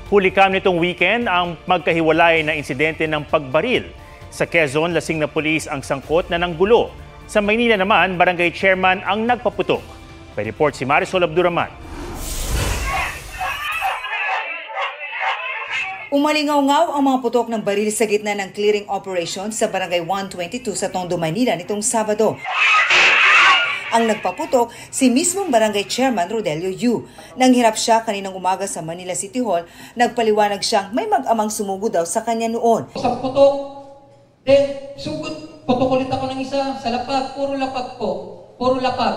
Hulikam nitong weekend ang magkahiwalay na insidente ng pagbaril. Sa Quezon, lasing na pulis ang sangkot na ng gulo. Sa Maynila naman, barangay chairman ang nagpaputok. May report si Marisol Abduraman. Umalingaw-ngaw ang mga putok ng baril sa gitna ng clearing operation sa barangay 122 sa Tondo, Maynila nitong Sabado. Ang nagpaputok, si mismong barangay chairman Rodelio Yu. Nang hirap siya kaninang umaga sa Manila City Hall, nagpaliwanag siyang may mag-amang sumugo daw sa kanya noon. Sa putok, sugod, putok ulit ako ng isa sa lapag, puro lapag po, puro lapag.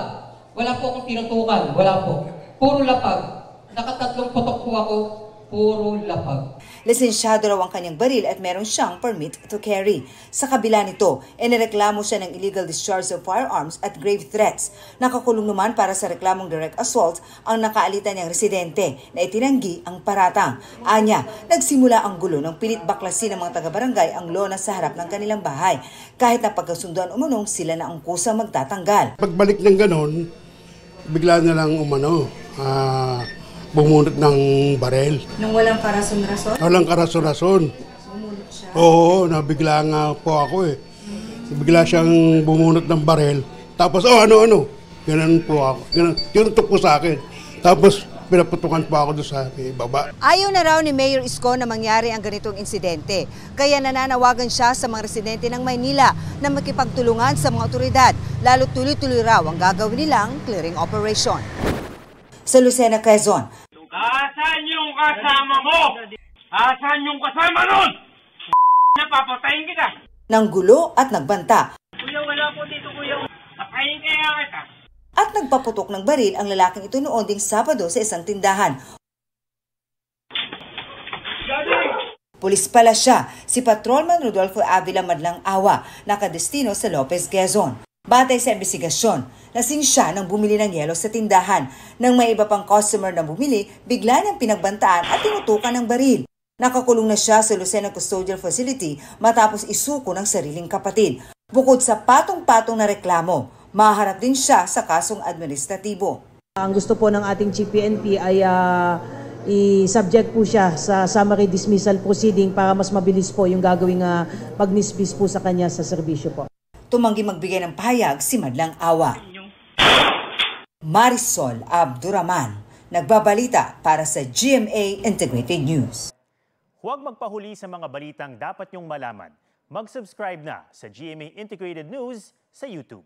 Wala po akong tinutukan, wala po. Puro lapag. Nakatatlong putok po ako, puro lapag. Lisensyado raw ang kanyang baril at meron siyang permit to carry. Sa kabila nito, inireklamo siya ng illegal discharge of firearms at grave threats. Nakakulong naman para sa reklamong direct assault ang nakaalitan niyang residente na itinanggi ang paratang. Anya, nagsimula ang gulo ng pilit baklasin ng mga taga-barangay ang lona sa harap ng kanilang bahay. Kahit na pagkasunduan umunong, sila na ang kusang magtatanggal. Pagbalik ng ganon, bigla na lang bumunot ng barel. Nang walang karason-rason? Walang karason-rason. Bumunot siya? Oo, nabigla nga po ako eh. Bigla siyang bumunot ng barel. Tapos, ano. Ganun po ako. Tinutok po sa akin. Tapos, pinaputukan pa ako doon sa baba. Ayaw na raw ni Mayor Isko na mangyari ang ganitong insidente. Kaya nananawagan siya sa mga residente ng Maynila na makipagtulungan sa mga otoridad. Lalo tuloy-tuloy raw ang gagawin nilang clearing operation. Sa Lucena, Quezon. Asan yung kasama mo? Asan yung kasama nun? Napapatayin kita. Nang gulo at nagbanta. Kuya, wala po dito, kuya. Patayin kaya kita. At nagpaputok ng baril ang lalaking ito noon ding Sabado sa isang tindahan. Pulis pala siya, si Patrolman Rodolfo Avila Madlang Awa, nakadestino sa Lopez, Quezon. Batay sa investigasyon, lasing siya nang bumili ng yelo sa tindahan. Nang may iba pang customer na bumili, bigla niyang pinagbantaan at tinutukan ng baril. Nakakulong na siya sa Lucena Custodial Facility matapos isuko ng sariling kapatid. Bukod sa patong-patong na reklamo, maharap din siya sa kasong administratibo. Ang gusto po ng ating Chief PNP ay i-subject po siya sa summary dismissal proceeding para mas mabilis po yung gagawing pag-dismiss po sa kanya sa serbisyo po. Tumanggi magbigay ng pahayag si Madlang Awa. Marisol Abduraman, nagbabalita para sa GMA Integrated News. Huwag magpahuli sa mga balitang dapat niyong malaman. Mag-subscribe na sa GMA Integrated News sa YouTube.